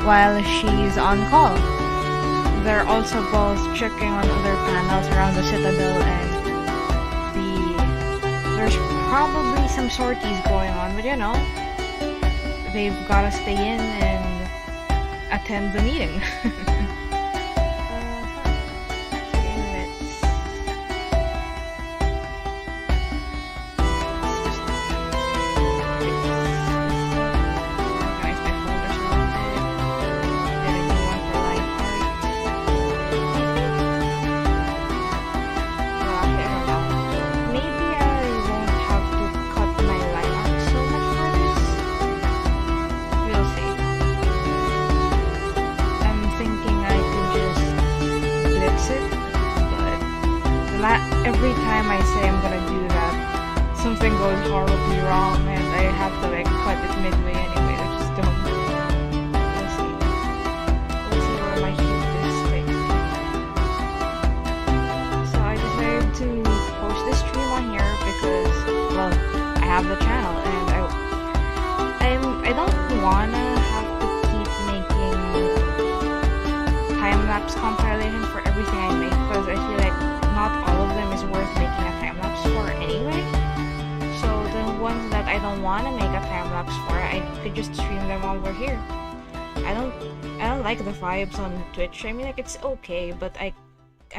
while she's on call. They're also both checking on other panels around the Citadel, and there's probably some sorties going on, but you know, they've gotta stay in and attend the meeting. Every time I say I'm gonna do that, something goes horribly wrong and I have to like cut it midway anyway. I just don't. We'll see. We'll see where my heat is takes. So I decided to post this stream on here because, well, I have the channel and I don't wanna have to keep making time-lapse compilation for everything I make, because I feel like not all of them is worth making a time-lapse for anyway. So the ones that I don't want to make a time-lapse for, I could just stream them over here. I don't like the vibes on Twitch. I mean, like, it's okay, but I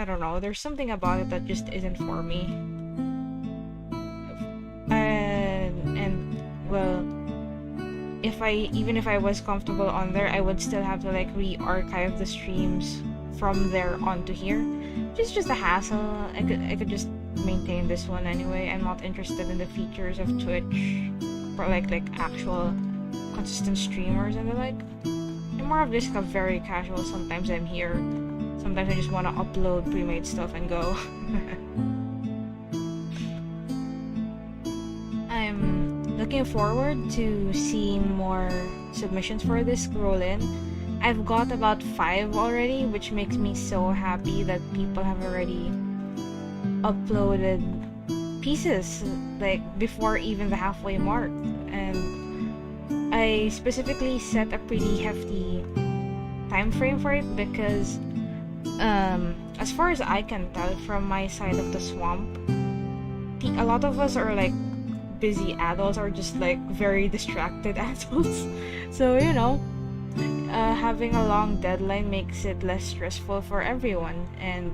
don't know, there's something about it that just isn't for me. And well, even if I was comfortable on there, I would still have to like re-archive the streams from there onto here. It's just a hassle. I could just maintain this one anyway. I'm not interested in the features of Twitch for like actual consistent streamers and the like. I'm more of just a very casual. Sometimes I'm here. Sometimes I just want to upload pre-made stuff and go. I'm looking forward to seeing more submissions for this scroll in. I've got about 5 already, which makes me so happy that people have already uploaded pieces like before even the halfway mark. And I specifically set a pretty hefty time frame for it because as far as I can tell from my side of the swamp, a lot of us are like busy adults or just like very distracted adults. So you know, having a long deadline makes it less stressful for everyone, and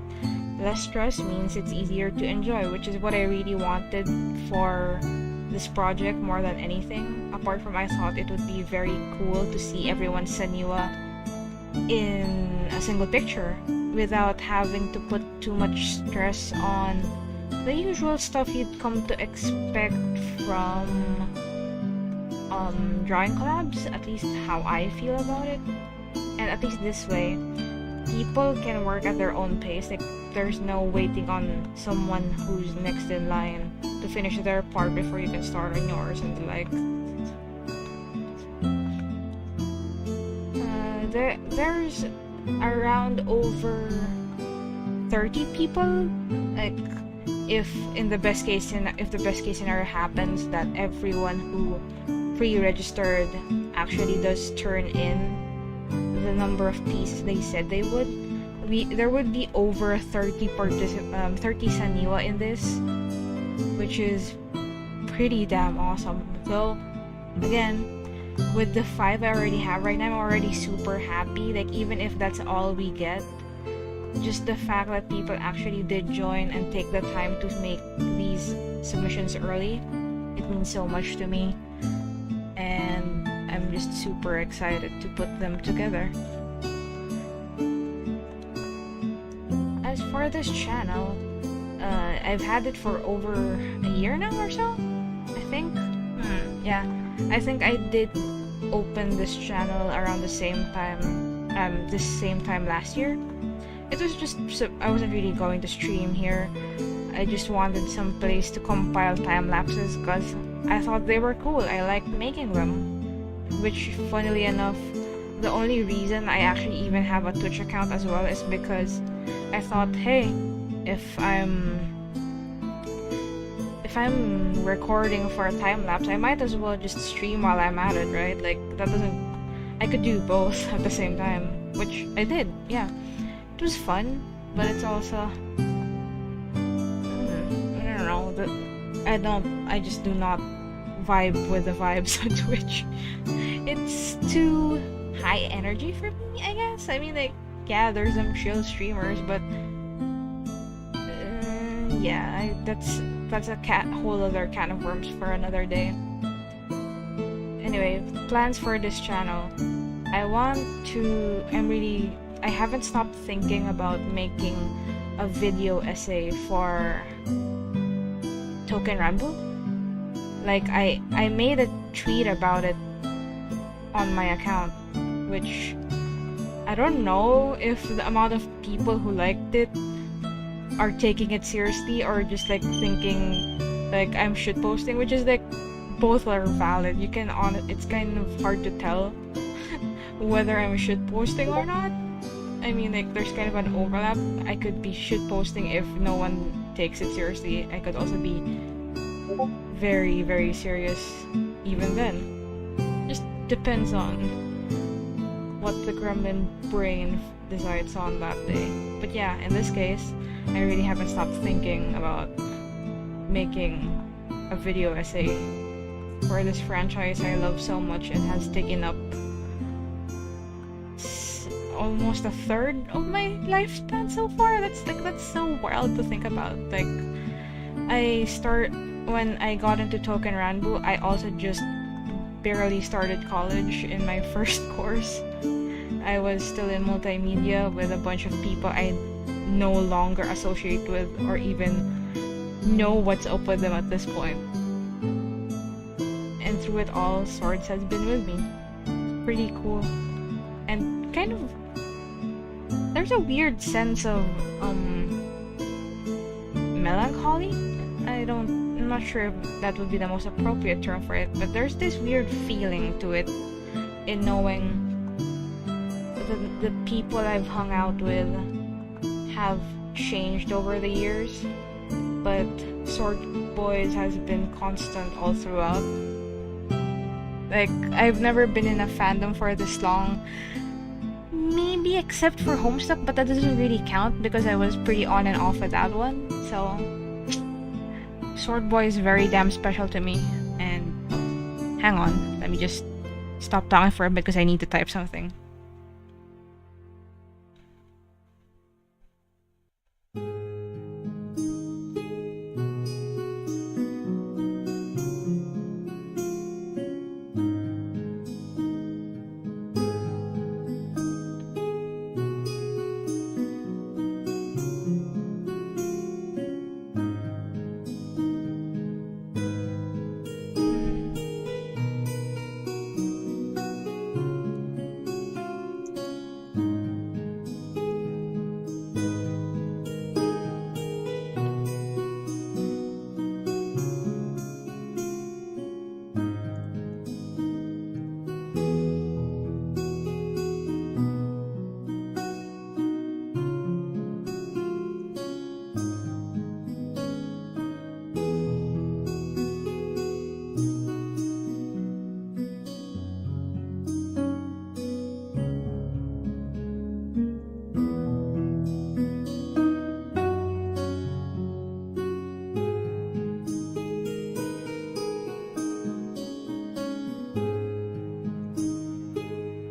less stress means it's easier to enjoy, which is what I really wanted for this project more than anything. Apart from, I thought it would be very cool to see everyone's Senua in a single picture without having to put too much stress on the usual stuff you'd come to expect from drawing collabs, at least how I feel about it. And at least this way, people can work at their own pace. Like, there's no waiting on someone who's next in line to finish their part before you can start on yours and the like. There's around over 30 people. Like, if the best case scenario happens that everyone who pre-registered actually does turn in the number of pieces they said they would, there would be over 30 Senua in this, which is pretty damn awesome. So again, with the 5 I already have right now, I'm already super happy. Like, even if that's all we get, just the fact that people actually did join and take the time to make these submissions early, it means so much to me, and I'm just super excited to put them together. As for this channel, I've had it for over a year now or so, I think. Yeah, I think I did open this channel around the same time last year. It was just, I wasn't really going to stream here. I just wanted some place to compile time lapses because I thought they were cool. I liked making them. Which, funnily enough, the only reason I actually even have a Twitch account as well is because I thought, hey, if I'm recording for a time lapse, I might as well just stream while I'm at it, right? Like, that doesn't, I could do both at the same time, which I did. Yeah, it was fun, but it's also I don't know. I just do not vibe with the vibes on Twitch. It's too high energy for me, I guess. I mean, like, yeah, there's some chill streamers, but yeah, that's a whole other can of worms for another day. Anyway, plans for this channel. I haven't stopped thinking about making a video essay for Token Rambo. Like, I made a tweet about it on my account, which I don't know if the amount of people who liked it are taking it seriously or just like thinking like I'm shitposting, which is like both are valid. It's kind of hard to tell whether I'm shitposting or not. I mean, like, there's kind of an overlap. I could be shitposting if no one takes it seriously. I could also be very, very serious even then. Just depends on what the gremlin brain decides on that day. But yeah, in this case, I really haven't stopped thinking about making a video essay for this franchise I love so much and has taken up almost a third of my lifespan so far. That's so wild to think about. Like, when I got into Token Ranbu, I also just barely started college in my first course. I was still in multimedia with a bunch of people I no longer associate with or even know what's up with them at this point. And through it all, Swords has been with me. It's pretty cool. And kind of, there's a weird sense of melancholy. I'm not sure if that would be the most appropriate term for it, but there's this weird feeling to it in knowing the people I've hung out with have changed over the years, but Sword Boys has been constant all throughout. Like, I've never been in a fandom for this long, maybe except for Homestuck, but that doesn't really count because I was pretty on and off with that one. So Sword Boy is very damn special to me. And hang on, let me just stop talking for a bit because I need to type something.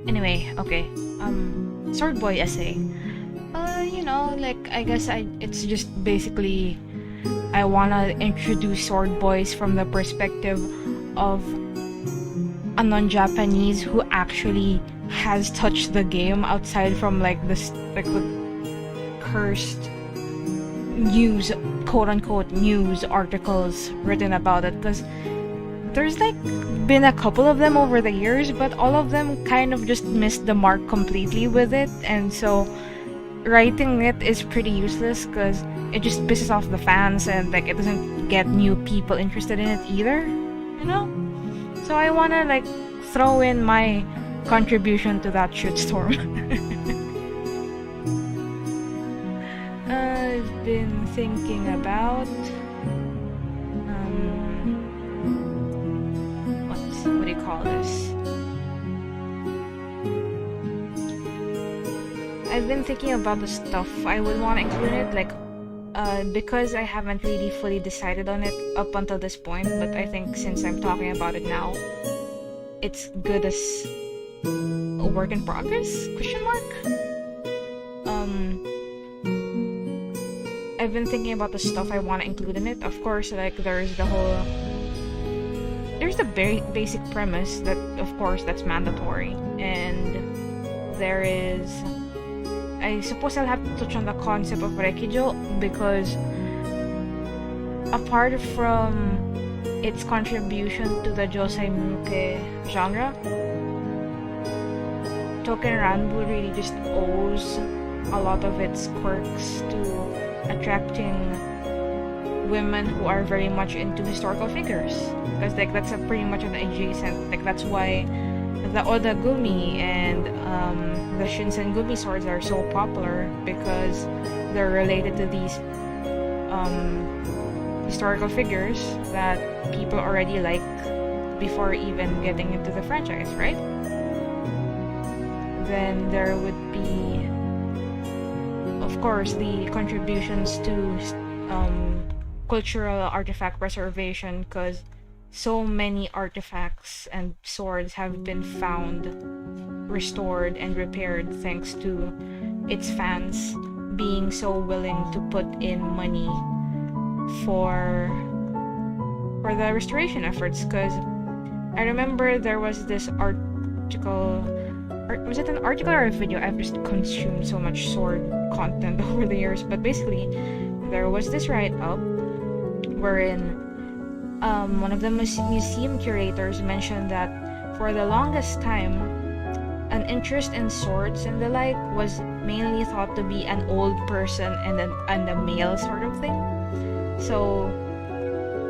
Anyway, okay. Sword Boy essay. You know, like, I guess it's just basically I wanna introduce Sword Boys from the perspective of a non-Japanese who actually has touched the game outside from like the cursed news, quote-unquote news articles written about it, because there's like been a couple of them over the years, but all of them kind of just missed the mark completely with it, and so writing it is pretty useless because it just pisses off the fans and like it doesn't get new people interested in it either, you know? So I wanna like throw in my contribution to that shitstorm. I've been thinking about what do you call this? been thinking about the stuff I would want to include in it, like, because I haven't really fully decided on it up until this point, but I think since I'm talking about it now, it's good as a work in progress, question mark? I've been thinking about the stuff I want to include in it. Of course, like, there's the very basic premise that, of course, that's mandatory, and there is, I suppose I'll have to touch on the concept of rekijo, because apart from its contribution to the Josei Muke genre, Token Ranbu really just owes a lot of its quirks to attracting women who are very much into historical figures, because like that's a pretty much an adjacent, like that's why the Odagumi and the Shinsengumi swords are so popular, because they're related to these historical figures that people already like before even getting into the franchise, right? Then there would be, of course, the contributions to cultural artifact preservation, because so many artifacts and swords have been found, restored, and repaired thanks to its fans being so willing to put in money for the restoration efforts. Because I remember there was this article, or was it an article or a video? I've just consumed so much sword content over the years, but basically there was this write-up wherein one of the museum curators mentioned that for the longest time, an interest in swords and the like was mainly thought to be an old person and a male sort of thing. So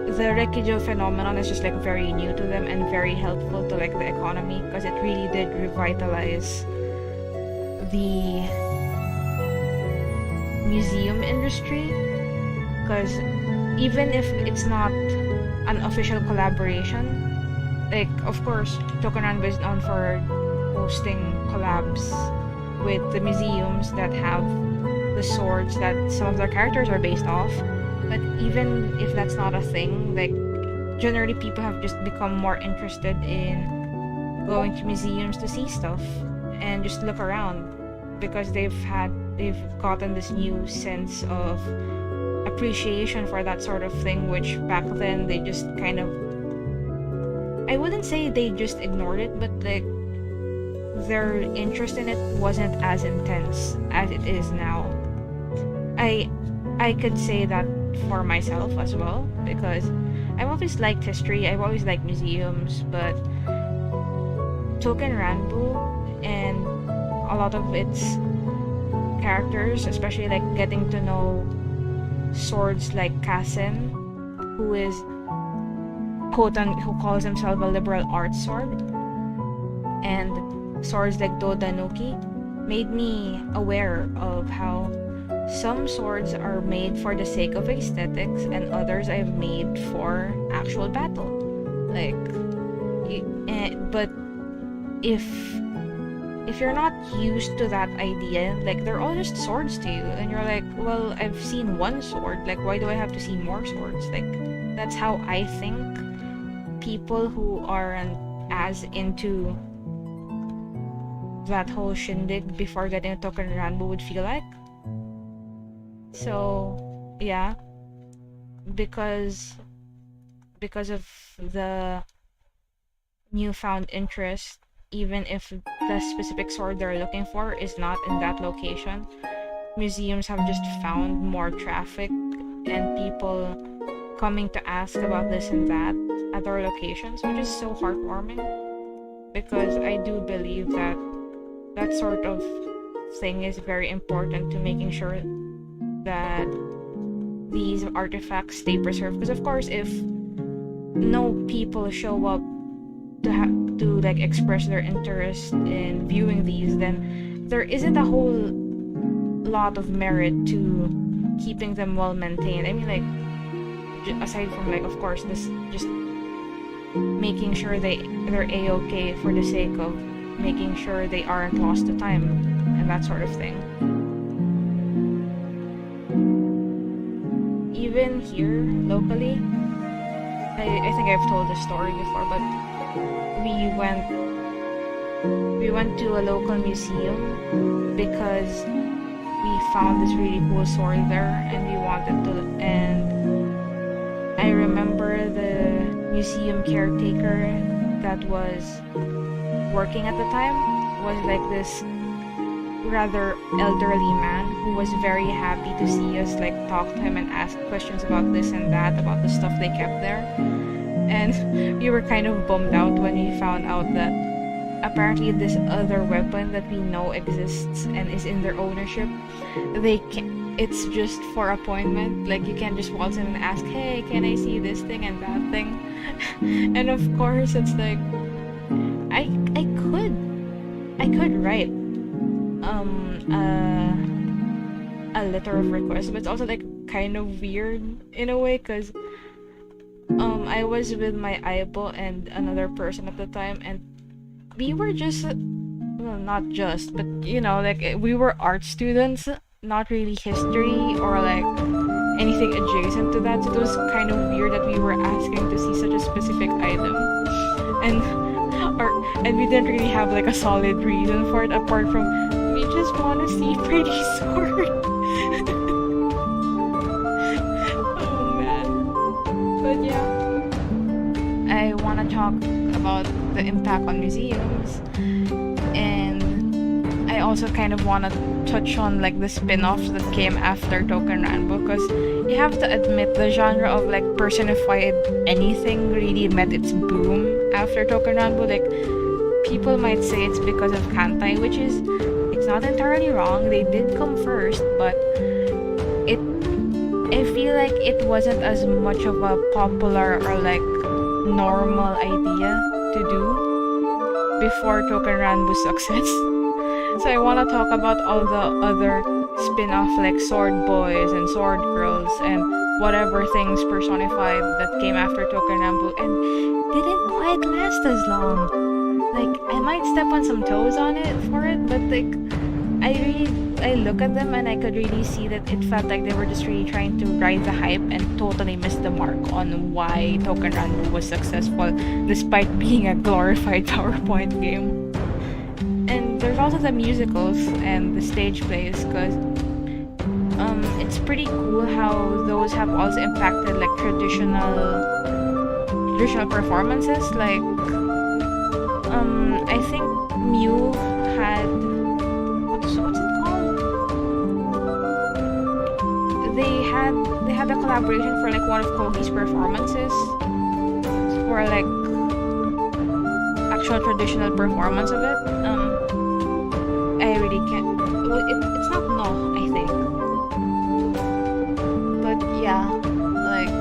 the rekijo phenomenon is just like very new to them and very helpful to like the economy, because it really did revitalize the museum industry. Because even if it's not an official collaboration, like, of course, Token Ranbu is known for hosting collabs with the museums that have the swords that some of their characters are based off. But even if that's not a thing, like, generally people have just become more interested in going to museums to see stuff and just look around, because they've gotten this new sense of appreciation for that sort of thing, which back then they just kind of, I wouldn't say they just ignored it, but like their interest in it wasn't as intense as it is now. I could say that for myself as well, because I've always liked history, I've always liked museums, but Token Ranbu and a lot of its characters, especially like getting to know swords like Kasen, who is who calls himself a liberal arts sword, and swords like Dodanuki, made me aware of how some swords are made for the sake of aesthetics and others I've made for actual battle. Like, but if you're not used to that idea, like, they're all just swords to you, and you're like, well, I've seen one sword, like, why do I have to see more swords? Like, that's how I think people who aren't as into that whole shindig before getting a Token Ranbu would feel like. So yeah, because of the newfound interest, even if the specific sword they're looking for is not in that location, museums have just found more traffic and people coming to ask about this and that at our locations, which is so heartwarming, because I do believe that that sort of thing is very important to making sure that these artifacts stay preserved. Because of course, if no people show up to like express their interest in viewing these, then there isn't a whole lot of merit to keeping them well maintained. I mean, like, aside from, like, of course, this just making sure they're a-okay for the sake of making sure they aren't lost to time. and that sort of thing. Even here locally, I think I've told this story before, but we went to a local museum because we found this really cool sword there, and we wanted to. And I remember the museum caretaker that was working at the time was like this rather elderly man who was very happy to see us like talk to him and ask questions about this and that, about the stuff they kept there. And we were kind of bummed out when we found out that apparently this other weapon that we know exists and is in their ownership, it's just for appointment. Like, you can't just waltz in and ask, hey, can I see this thing and that thing? And of course it's like I could write a letter of request, but it's also like kind of weird in a way, because I was with my eyeball and another person at the time, and we were just well, not just, but you know, like we were art students, not really history or like anything adjacent to that, so it was kind of weird that we were asking to see such a specific item, and we didn't really have like a solid reason for it apart from we just want to see pretty sword. Oh man. But yeah, I want to talk about the impact on museums, and I also kind of want to touch on like the spin-offs that came after Token Ranbo, because you have to admit the genre of like personified anything really met its boom after Token Ranbo. Like, people might say it's because of Kantai, which is, it's not entirely wrong, they did come first, but I feel like it wasn't as much of a popular or like normal idea to do before Token Ranbo's success. So I want to talk about all the other spin-off like Sword Boys and Sword Girls and whatever things personified that came after Token Ranbo and didn't quite last as long. Like, I might step on some toes on it for it, but like I look at them and I could really see that it felt like they were just really trying to ride the hype and totally missed the mark on why Token Ranbo was successful despite being a glorified PowerPoint game. And there's also the musicals and the stage plays, because it's pretty cool how those have also impacted like traditional performances. Like I think Mew had what's it called? They had a collaboration for like one of Kogi's performances for like actual traditional performance of it. I really can't. Well, it's not No, I think. But yeah, like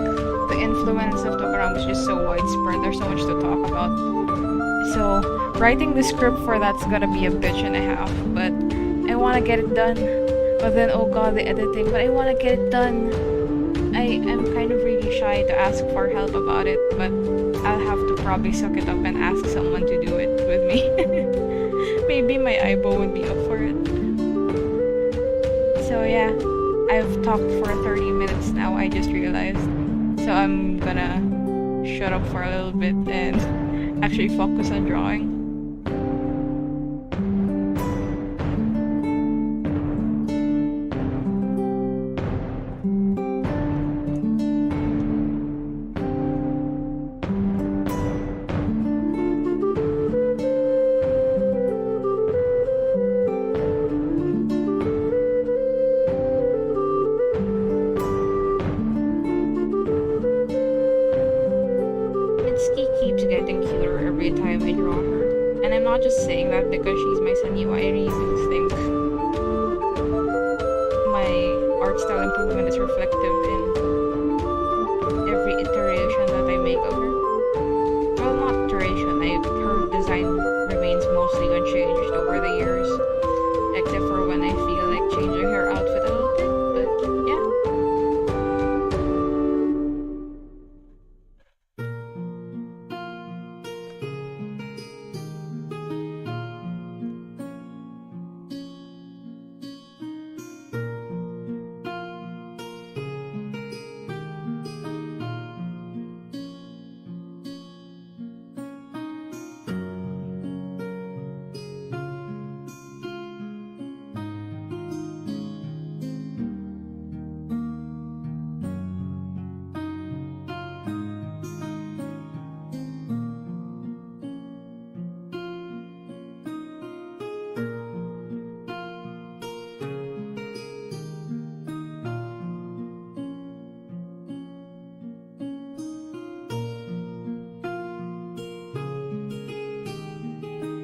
the influence of Tokaram was just so widespread. There's so much to talk about. So writing the script for that's gonna be a bitch and a half. But I want to get it done. But then, oh god, the editing. But I want to get it done. I am kind of really shy to ask for help about it, but I'll have to probably suck it up and ask someone to do it with me. Maybe my eyeball would be up for it. So yeah, I've talked for 30 minutes now, I just realized. So I'm gonna shut up for a little bit and actually focus on drawing. Keeps getting cuter every time I draw her. And I'm not just saying that because she's my Sanyo. I really do think my art style improvement is reflective in every iteration that I make of her. Well, not iteration. Her design remains mostly unchanged over the years, except for when I feel like changing her outfit a little bit. But yeah.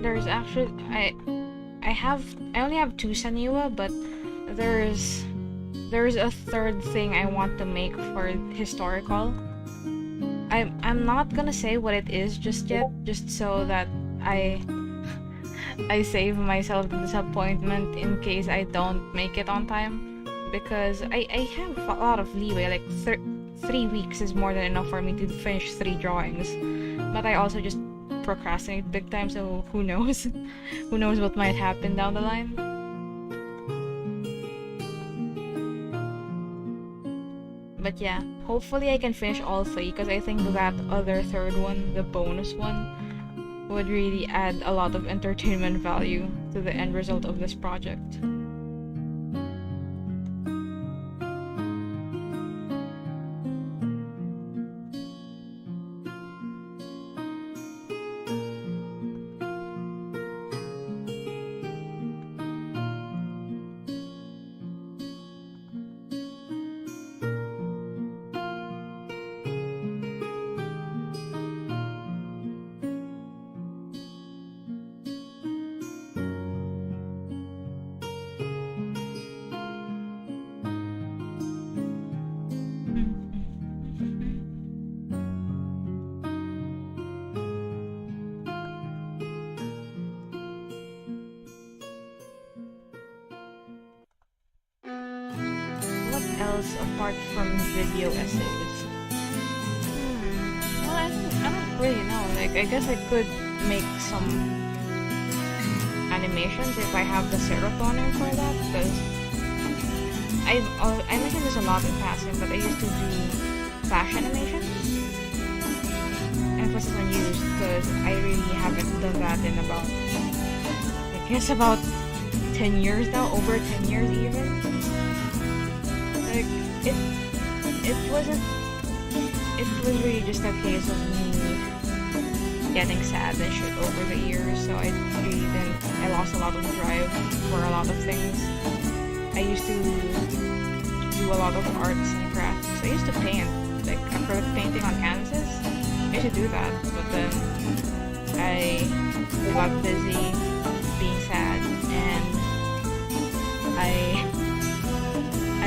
there's actually I only have two Saniwa, but there's a third thing I want to make for historical. I'm not gonna say what it is just yet, just so that I save myself the disappointment in case I don't make it on time, because I have a lot of leeway. Like 3 weeks is more than enough for me to finish 3 drawings, but I also just procrastinate big time, so who knows who knows what might happen down the line. But yeah, hopefully I can finish all 3, because I think that other third one, the bonus one, would really add a lot of entertainment value to the end result of this project. Else apart from video essays? Well, I don't really know. Like, I guess I could make some animations if I have the serotonin for that, because I mentioned this a lot in passing, but I used to do flash animations. Emphasis on used, because I really haven't done that in about, I guess, about 10 years now, over 10 years even. Like, it was really just a case of me getting sad and shit over the years, so I lost a lot of drive for a lot of things. I used to do a lot of arts and crafts. I used to paint, like acrylic painting on canvases. I used to do that, but then I got busy being sad, and I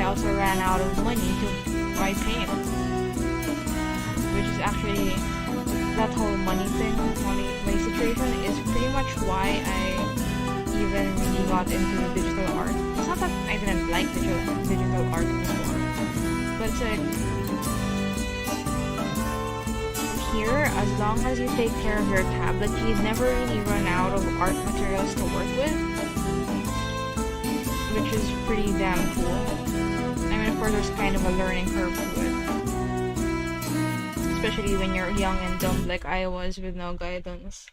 also ran out of money to buy paint, which is actually, that whole money situation is pretty much why I even really got into digital art. It's not that I didn't like digital art before, but it's like, here, as long as you take care of your tablet, you never really run out of art materials to work with, which is pretty damn cool. I mean, of course, there's kind of a learning curve to it, especially when you're young and dumb like I was with no guidance.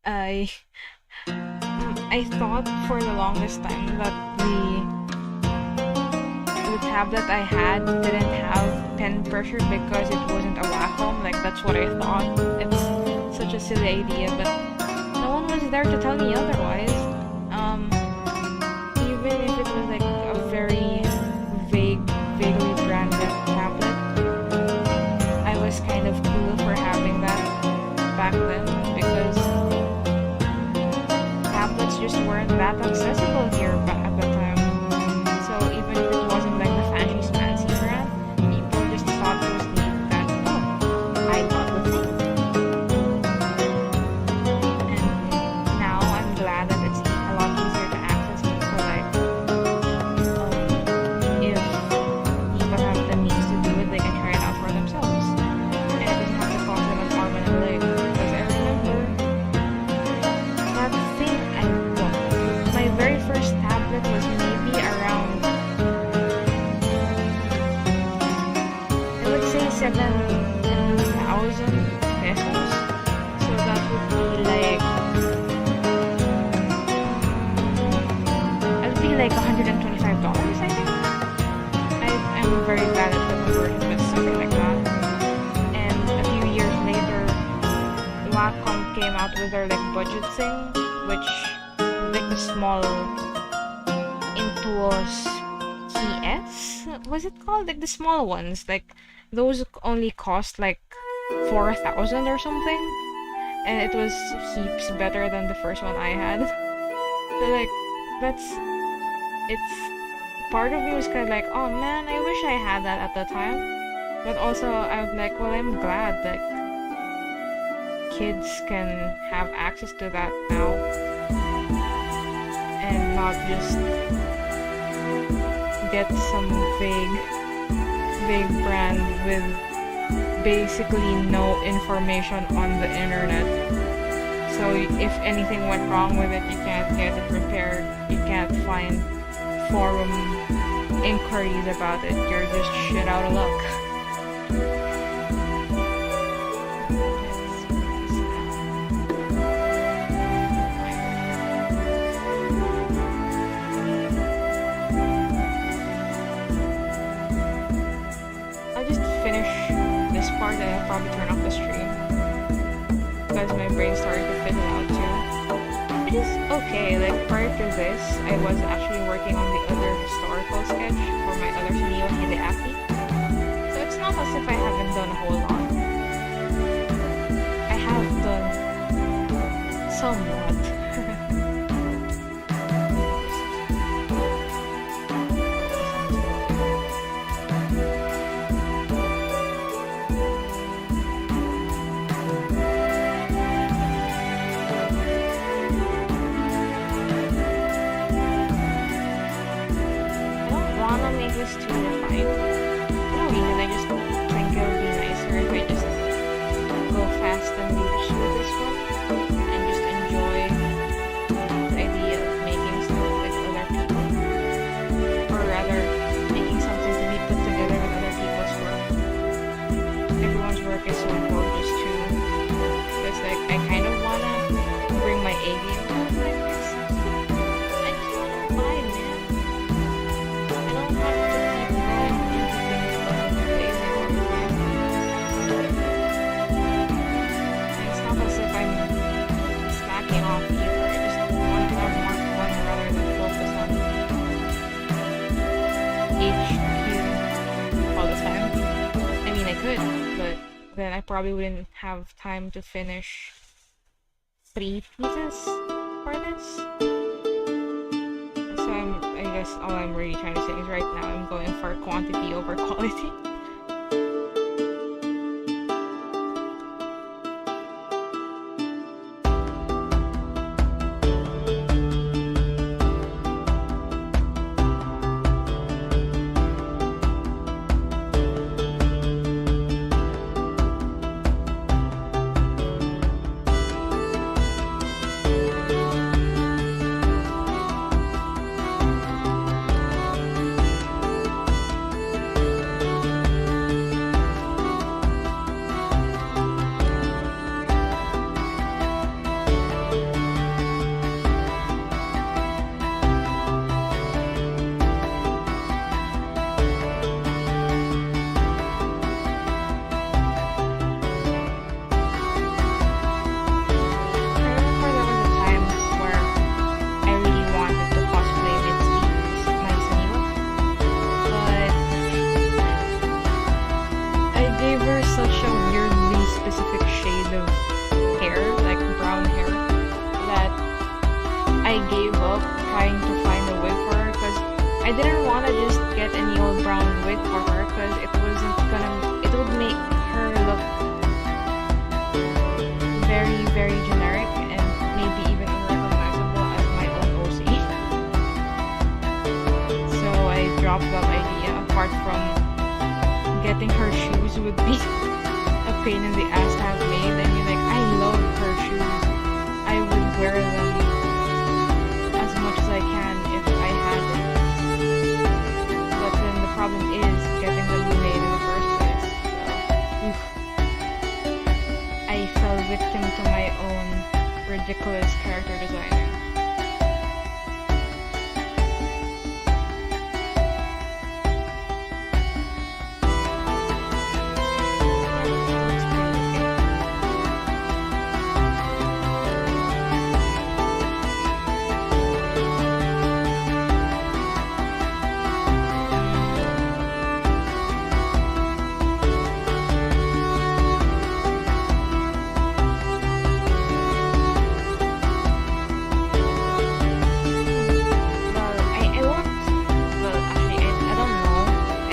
I thought for the longest time that the tablet I had didn't have pen pressure because it wasn't a Wacom. Like, that's what I thought. It's such a silly idea, but no one was there to tell me otherwise. Even if it was like a very vaguely branded tablet, I was kind of cool for having that back then, because tablets just weren't that accessible here at the time. So even if it wasn't like the fancy brand, people just thought it was neat that, oh, I got the thing. And now I'm glad that it's a lot easier to access it. So like, if people have the means to do it, they can try it out for themselves. And it doesn't have to cost them an arm and a leg. Because I remember that thing I bought. My very first tablet was maybe around, I would say 7,000 pesos. So that would be like, $125, I think. I'm very bad at the conversion, but something like that. And a few years later, Wacom came out with their like budget thing, which like the small Intuos CS, was it called? Like the small ones, like those only cost like 4,000 or something. and it was heaps better than the first one I had. So like, it's part of me was kind of like, oh man, I wish I had that at the time. But also I was like, well, I'm glad that kids can have access to that now and not just get some vague brand with basically no information on the internet. So if anything went wrong with it, you can't get it repaired, you can't find forum inquiries about it, you're just shit out of luck. I'll just finish this part and I'll probably turn off the stream because my brain started to fizzle out too. It is okay, like prior to this, I was actually working on the other historical sketch for my other Sunio Hideaki. So it's not as if I haven't done a whole lot. I have done somewhat. Too refined. No reason, I just think it would be nicer if I just go fast and loose with this one and just enjoy the idea of making stuff with other people, or rather making something to be put together with other people's work. Everyone's work is so gorgeous too. It's like I kind of wanna bring my A game out like this. I just wanna vibe, man. I don't have to off either. I just want to have Mark 1 rather than focus on HQ all the time. I mean, I could, but then I probably wouldn't have time to finish 3 pieces for this. So I guess all I'm really trying to say is right now I'm going for quantity over quality.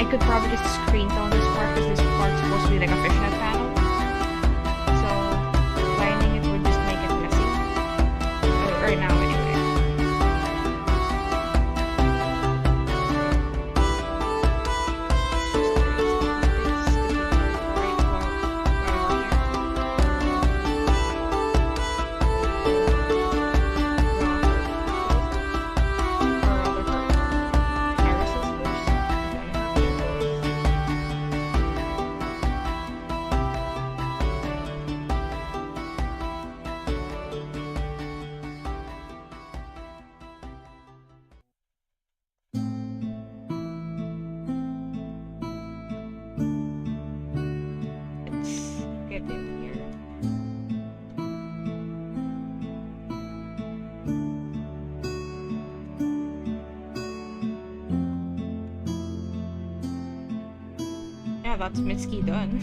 could probably just screen tone this part because this part's supposed to be like a fishnet panel. So lining it would just make it messy. Right now anyway. Yeah, that's Mitski done.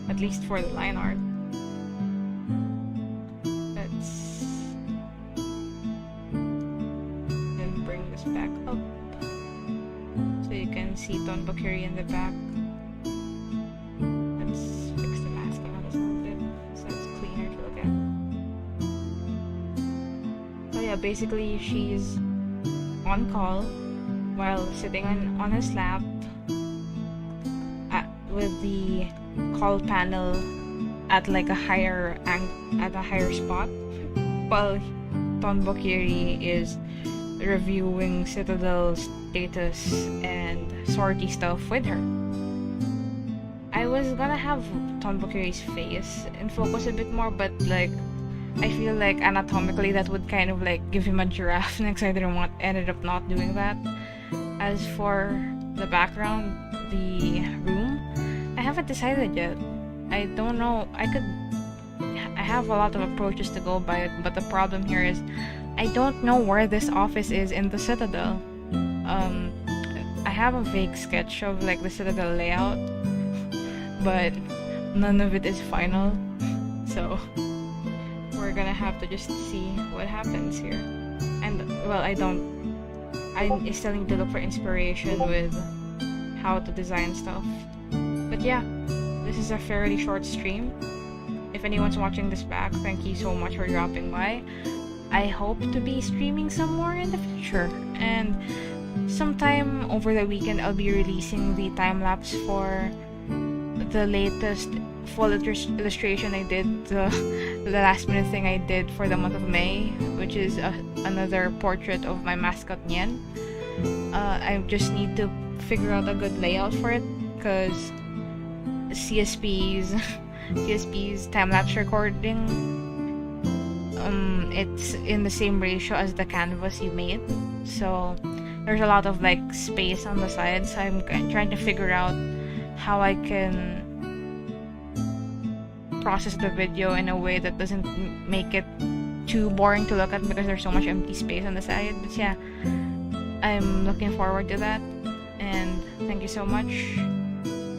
At least for the line art. Let's then bring this back up so you can see Tonbokuri in the back. Let's fix the masking on this a little bit so it's cleaner to look at. So yeah, basically she's on call while sitting on his lap with the call panel at like a higher spot, while Tonbokuri is reviewing Citadel status and sortie stuff with her. I was gonna have Tonbokuri's face in focus a bit more, but like I feel like anatomically that would kind of like give him a giraffe neck, so I ended up not doing that. As for the background, the room, I haven't decided yet. I don't know. I have a lot of approaches to go by it, but the problem here is I don't know where this office is in the Citadel. I have a vague sketch of like the Citadel layout, but none of it is final. So we're gonna have to just see what happens here. And well, I still need to look for inspiration with how to design stuff. But yeah, this is a fairly short stream. If anyone's watching this back, thank you so much for dropping by. I hope to be streaming some more in the future, and sometime over the weekend I'll be releasing the time-lapse for the latest full illustration I did, the last minute thing I did for the month of May, which is another portrait of my mascot Nien. I just need to figure out a good layout for it, because CSP's time-lapse recording, it's in the same ratio as the canvas you made, so there's a lot of like space on the sides. So I'm trying to figure out how I can process the video in a way that doesn't make it too boring to look at, because there's so much empty space on the side. But yeah, I'm looking forward to that, and thank you so much.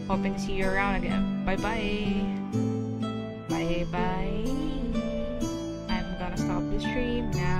Hoping to see you around again. Bye bye. Bye bye. I'm gonna stop the stream now.